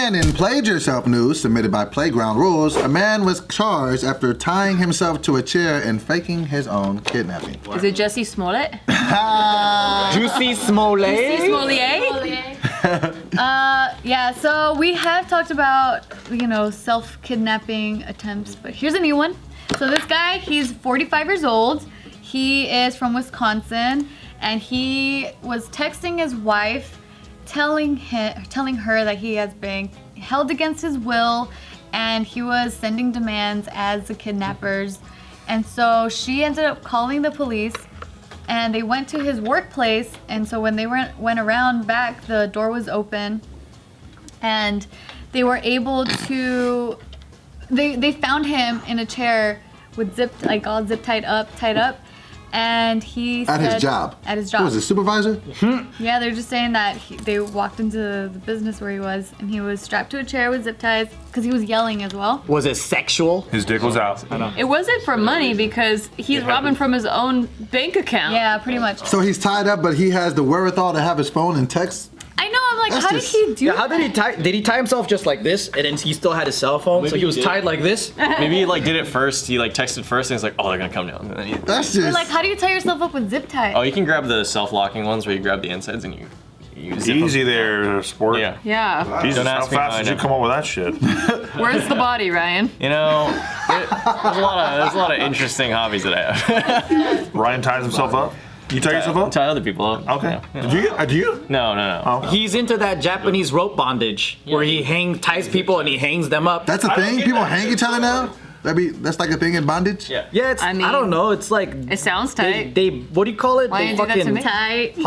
And in Played Yourself news submitted by Playground Rules, a man was charged after tying himself to a chair and faking his own kidnapping. Is it Jussie Smollett? Juicy Smollett. Jussie Smollett? Yeah, so we have talked about, self-kidnapping attempts, but here's a new one. So this guy, he's 45 years old. He is from Wisconsin, and he was texting his wife, telling her that he has been held against his will, and he was sending demands as the kidnappers. And so she ended up calling the police, and they went to his workplace. And so when they went around back, the door was open, and they were able to. They found him in a chair with all zip tied up. And he said, At his job. Who was his supervisor? Yeah, they're just saying that they walked into the business where he was, and he was strapped to a chair with zip ties because he was yelling as well. Was it sexual? His dick was out. I know. It wasn't for money because he's robbing from his own bank account. Yeah, pretty much. So he's tied up, but he has the wherewithal to have his phone and text. I know, I'm like, how did he do that? How did he tie? Did he tie himself just like this, and then he still had his cell phone, so he was tied like this? Maybe he did it first. He texted first, and he's like, "Oh, they're gonna come down." And then That's just. Like, how do you tie yourself up with zip ties? Oh, you can grab the self-locking ones where you grab the insides and you zip Easy them. there, sport. Yeah. Yeah. Jesus, Don't how ask me fast how I did you know. come up with that shit? Where's the body, Ryan? There's a lot of interesting hobbies that I have. Ryan ties himself up. You tie yourself up? Tie other people up. Okay. Yeah. Do you? No. Oh. He's into that Japanese rope bondage, where he ties people and he hangs them up. That's a thing? People hang each other now? That's like a thing in bondage? Yeah. Yeah, I don't know. It's like It sounds tight. they what do you call it? Why They did you do that to fucking me? Tight.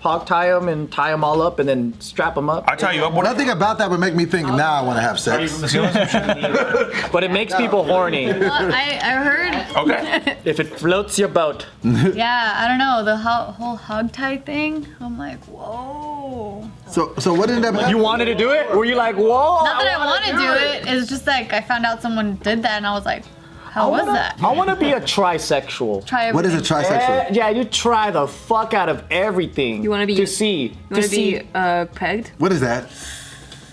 hog tie them and tie them all up and then strap them up. I tie you up. What Nothing about that would make me think now I want to have sex. But it makes people horny Well, I heard. Okay. if it floats your boat. Yeah, I don't know, the whole hog tie thing. I'm like, whoa. So what ended up happening? You wanted to do it? Were you like, whoa? Not that I want to do it. It's just like I found out someone did that, and I was like, how was that? I want to be a trisexual. Try What is a everything. trisexual? Yeah, you try the fuck out of everything. You wanna be- to see. You want to be pegged? What is that?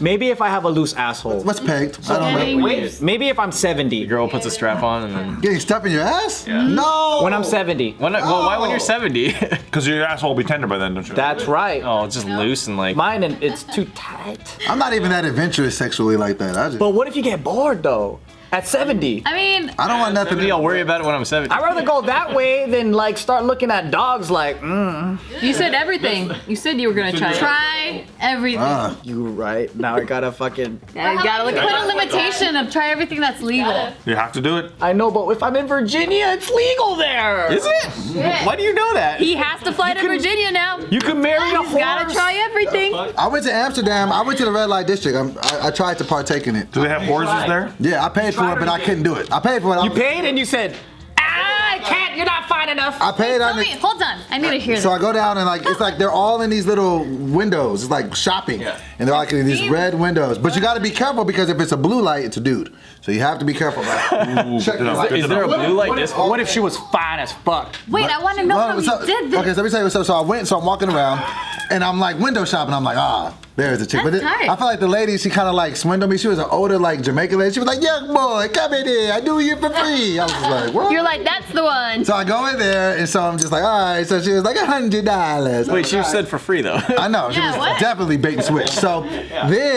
Maybe if I have a loose asshole. What's pegged? I don't know. Maybe if I'm 70. The girl puts a strap on and then. Getting stuff in your ass? Yeah. No! When I'm 70. Why when you're 70? Because your asshole will be tender by then, don't you? That's right. Oh, it's just loose and like. Mine, and it's too tight. I'm not even that adventurous sexually like that. But what if you get bored though? At 70. I mean, I don't want nothing. Maybe I'll worry about it when I'm 70. I'd rather go that way than like start looking at dogs like, you said everything. You said you were gonna try everything. you right. Now I gotta fucking. Yeah, you gotta put a limitation of try everything that's legal. You have to do it. I know, but if I'm in Virginia, it's legal there. Is it? Yeah. Why do you know that? He has to fly to Virginia now. You can marry a He's horse. gotta try everything. I went to Amsterdam. I went to the red light district. I tried to partake in it. Do they have horses there? Yeah, I paid for it, but I couldn't do it. I paid for it. You paid and you said, I can't. You're not fine enough. I paid on Tell me, it. hold on. I need to hear So this. I go down and it's like they're all in these little windows. It's like shopping, and they're like in these red windows. But you got to be careful because if it's a blue light, it's a dude. So you have to be careful. Check the light. Is there a blue light disco? What if she was fine as fuck? Wait, I want to know how you did this. Okay, so let me tell you. So I went. So I'm walking around, and I'm like window shopping. I'm like, there's a chick. That's But tight. I feel like the lady, she kind of like swindled me. She was an older like Jamaican lady. She was like, young boy, come in here. I do you for free. I was just like, what? You're like, that's the one. So I go in there, and so I'm just like, all right. So she was like $100. Wait, she said for free though. I know, she Yeah, was what? definitely bait and switch. So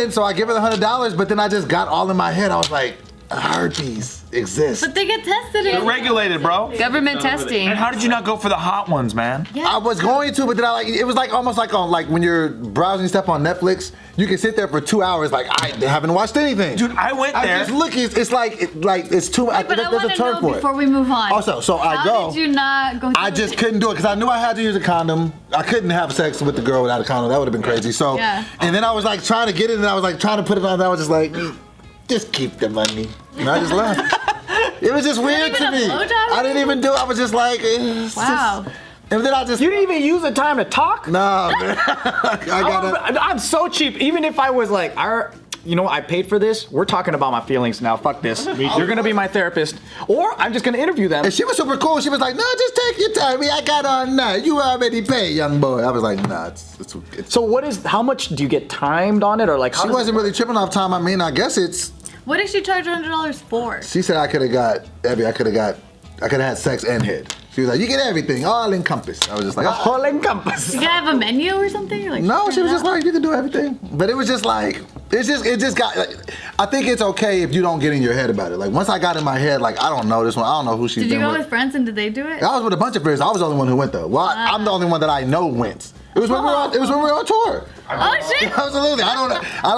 so I give her the $100, but then I just got all in my head. I was like, herpes exists. But they get tested They're in regulated, bro. government testing. And how did you not go for the hot ones, man? I was going to, but then it was like almost like on when you're browsing stuff on Netflix, you can sit there for 2 hours like I haven't watched anything. Dude, I went there. I just look. It's like it's too. But I there's want a to term know for before it. we move on. Also, so I How go. did you not go? I just couldn't do it because I knew I had to use a condom. I couldn't have sex with the girl without a condom. That would have been crazy. So, Yeah. and then I was like trying to get it, and I was like trying to put it on. And I was just like, just keep the money. And I just left. It was just weird even to a me. blowjob? I didn't even do it. I was just like, Wow. And then I just. You didn't even use the time to talk? Nah, man. I gotta. I'm so cheap. Even if I was like, you know, I paid for this. We're talking about my feelings now. Fuck this. You're gonna be my therapist, or I'm just gonna interview them. And she was super cool. She was like, no, just take your time. I got on now. You already paid, young boy. I was like, nah, it's So how much do you get timed on it, or like? How she wasn't really tripping off time. I mean, I guess it's. What did she charge $100 for? She said I could have had sex and head. She was like, you get everything, all encompassed. I was just like, oh. All encompass. You gotta have a menu or something? You're like, No, she was just like, you can do everything. But it was just like, it just got, like, I think it's okay if you don't get in your head about it. Like, once I got in my head, like, I don't know this one, I don't know who she's Did you been go with friends and did they do it? I was with a bunch of friends. I was the only one who went though. Well, I'm the only one that I know went. It was when we were on tour. Oh shit! Absolutely. I don't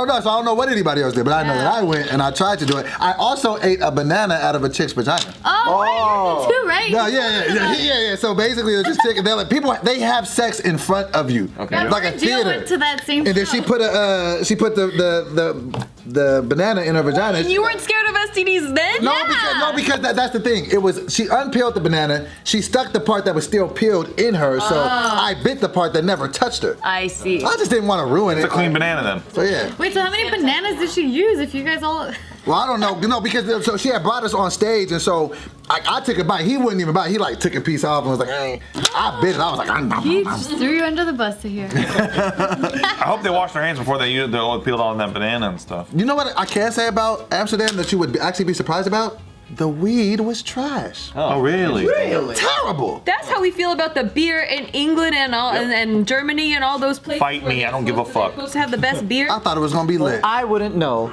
know. So I don't know what anybody else did, but I know that I went and I tried to do it. I also ate a banana out of a chick's vagina. Oh, too right. No, yeah. So basically, there's this chick, and they're like, they have sex in front of you, Yeah, like a Jill theater. went to that same And then show. she put the banana in her vagina. And you weren't scared of STDs then? No, because that's the thing. It was she unpeeled the banana. She stuck the part that was still peeled in her, so I bit the part that never touched her. I see. I just didn't want to ruin it. It's a clean banana then. So yeah. Wait, so how many bananas did she use if you guys all... Well, I don't know. No, because so she had brought us on stage, and so I took a bite. He wouldn't even bite. He like took a piece off and was like, hey. I bit it. I was like, He just threw you under the bus to here. I hope they wash their hands before they peeled on that banana and stuff. You know what I can say about Amsterdam that you would actually be surprised about? The weed was trash. Oh, really? Terrible. That's how we feel about the beer in England and all, and Germany and all those places. Fight me, I don't give a fuck. Supposed to have the best beer. I thought it was gonna be lit. I wouldn't know.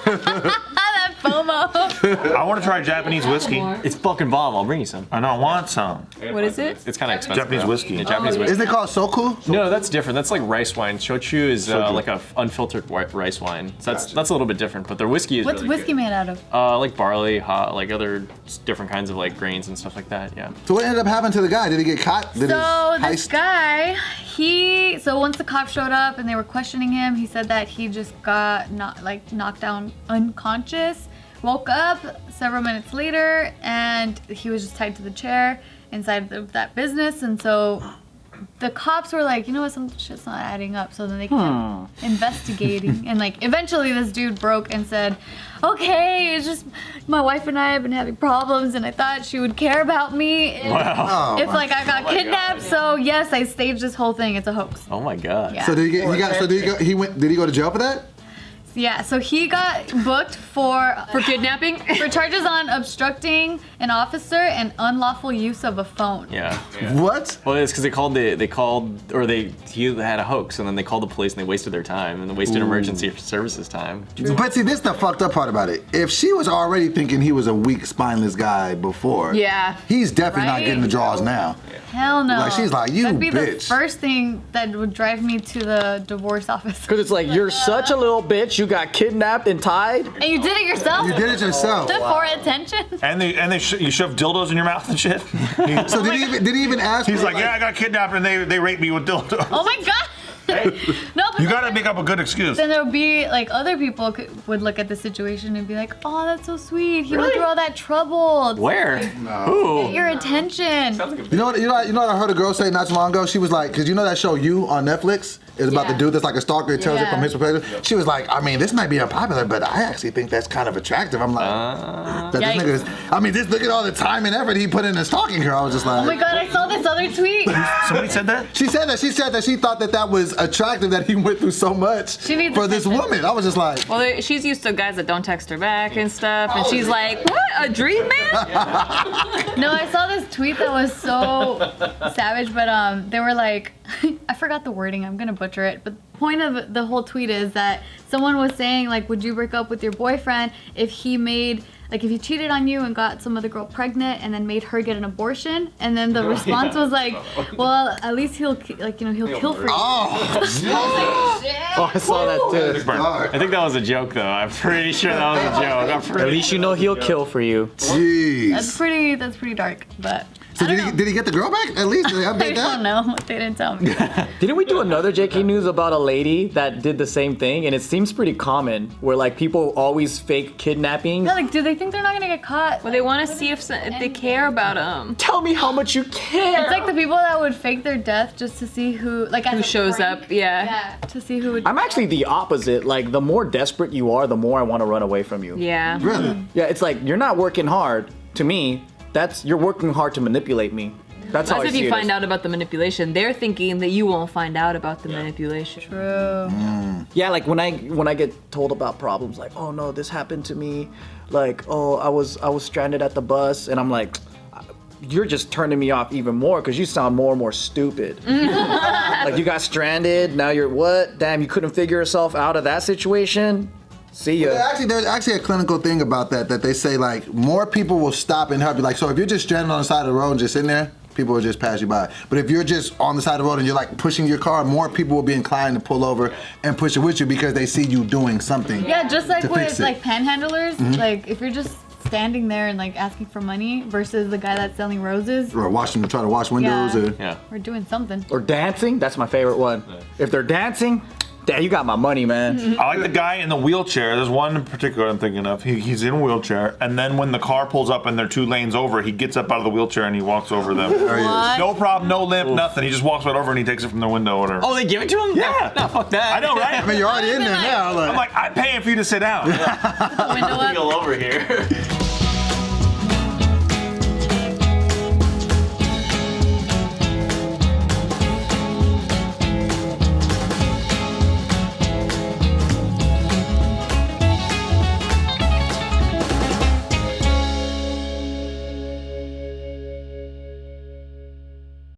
That FOMO. I want to try Japanese whiskey. It's fucking bomb. I'll bring you some. I know, I want some. What is it? It's kind of expensive. Japanese though. whiskey. Yeah, Japanese whiskey. Isn't it called Soku? No, that's different. That's like rice wine. Shochu is like a unfiltered rice wine. So that's a little bit different. But their whiskey is What's really whiskey made out of? good. Like barley, like other different kinds of like grains and stuff like that. Yeah. So what ended up happening to the guy? Did he get caught? Did So his this heist- guy, so once the cops showed up and they were questioning him, he said that he just got knocked down unconscious, woke up several minutes later, and he was just tied to the chair inside of that business. And so the cops were like, you know what, some shit's not adding up. So then they kept investigating, and like eventually this dude broke and said, okay, it's just my wife and I have been having problems, and I thought she would care about me if, if like I got kidnapped. So yes, I staged this whole thing. It's a hoax. Oh my god. Yeah. So did he go to jail for that? Yeah, so he got booked for Kidnapping? for charges on obstructing an officer and unlawful use of a phone. Yeah. What? Well, it's because he had a hoax, and then they called the police and they wasted their time and they wasted emergency services time. But see, this is the fucked up part about it. If she was already thinking he was a weak, spineless guy before, Yeah. he's definitely not Right? getting the draws now. Hell no. Like, she's like, you That'd be the bitch. first thing that would drive me to the divorce office. Because it's like, you're such a little bitch, you got kidnapped and tied. And you did it yourself? You did it yourself. For attention? And you shove dildos in your mouth and shit. So did he even ask? He's for, like, yeah, I got kidnapped and they raped me with dildos. Oh my god! No, but You gotta make up a good excuse. then there would be like other people would look at the situation and be like, "Oh, that's so sweet. He went through all that trouble. It's Where? Get Who? your attention." You know what I heard a girl say not too long ago? She was like, because you know that show You on Netflix is about the dude that's like a stalker. It tells it from his perspective. She was like, I mean, this might be unpopular, but I actually think that's kind of attractive. I'm like, that this nigga is, I mean, just look at all the time and effort he put into stalking her. I was just like, Oh my god, I saw this other tweet. Somebody said that? She said that she thought that was attractive that he went through so much She needs for this attention. woman. I was just like, Well, she's used to guys that don't text her back and stuff, and she's like, what? A dream man? No, I saw this tweet that was so savage, but they were like, I forgot the wording, I'm gonna butcher it, but the point of the whole tweet is that someone was saying like, would you break up with your boyfriend if he cheated on you and got some other girl pregnant and then made her get an abortion? And then the response was like, well, at least he'll kill for you. Oh, I saw that too. I think that was a joke though. I'm pretty sure that was a joke. At least you know he'll kill for you. jeez. That's pretty dark, but So did he get the girl back? At least did they I update don't that? know. They didn't tell me. Didn't we do another JK News about a lady that did the same thing? And it seems pretty common where like people always fake kidnapping. Yeah, like, do they think they're not gonna get caught? Well, they want to see if they care about them. Tell me how much you care. It's like the people that would fake their death just to see who Shows up. Yeah. Yeah, to see who would. I'm actually the opposite. Like the more desperate you are, the more I want to run away from you. Yeah. Really? Yeah, it's like you're not working hard. To me, you're working hard to manipulate me. That's how I That's if see you it. find out about the manipulation. They're thinking that you won't find out about the manipulation. True. Yeah, like when I get told about problems, like, oh no, this happened to me. Like, oh, I was stranded at the bus, and I'm like, you're just turning me off even more because you sound more and more stupid. Like you got stranded, now you're what? Damn, you couldn't figure yourself out of that situation. See ya. There's actually a clinical thing about that they say like more people will stop and help you. Like, so if you're just stranded on the side of the road and just sitting there, people will just pass you by. But if you're just on the side of the road and you're like pushing your car, more people will be inclined to pull over and push it with you because they see you doing something. Yeah, just like to fix with it. like panhandlers, like if you're just standing there and like asking for money versus the guy that's selling roses, Or trying to wash windows. Yeah. Or, Yeah. we're doing something. Or dancing. That's my favorite one. If they're dancing, damn, you got my money, man. I like the guy in the wheelchair. There's one in particular I'm thinking of. He's in a wheelchair, and then when the car pulls up and they're 2 lanes over, he gets up out of the wheelchair and he walks over them. What? No problem, no limp, nothing. He just walks right over and he takes it from their window or whatever. Oh, they give it to him? Yeah. No, fuck that. I know, right? I mean, you're already in there now. I'm like, I'm paying for you to sit down. The window Go up. over here.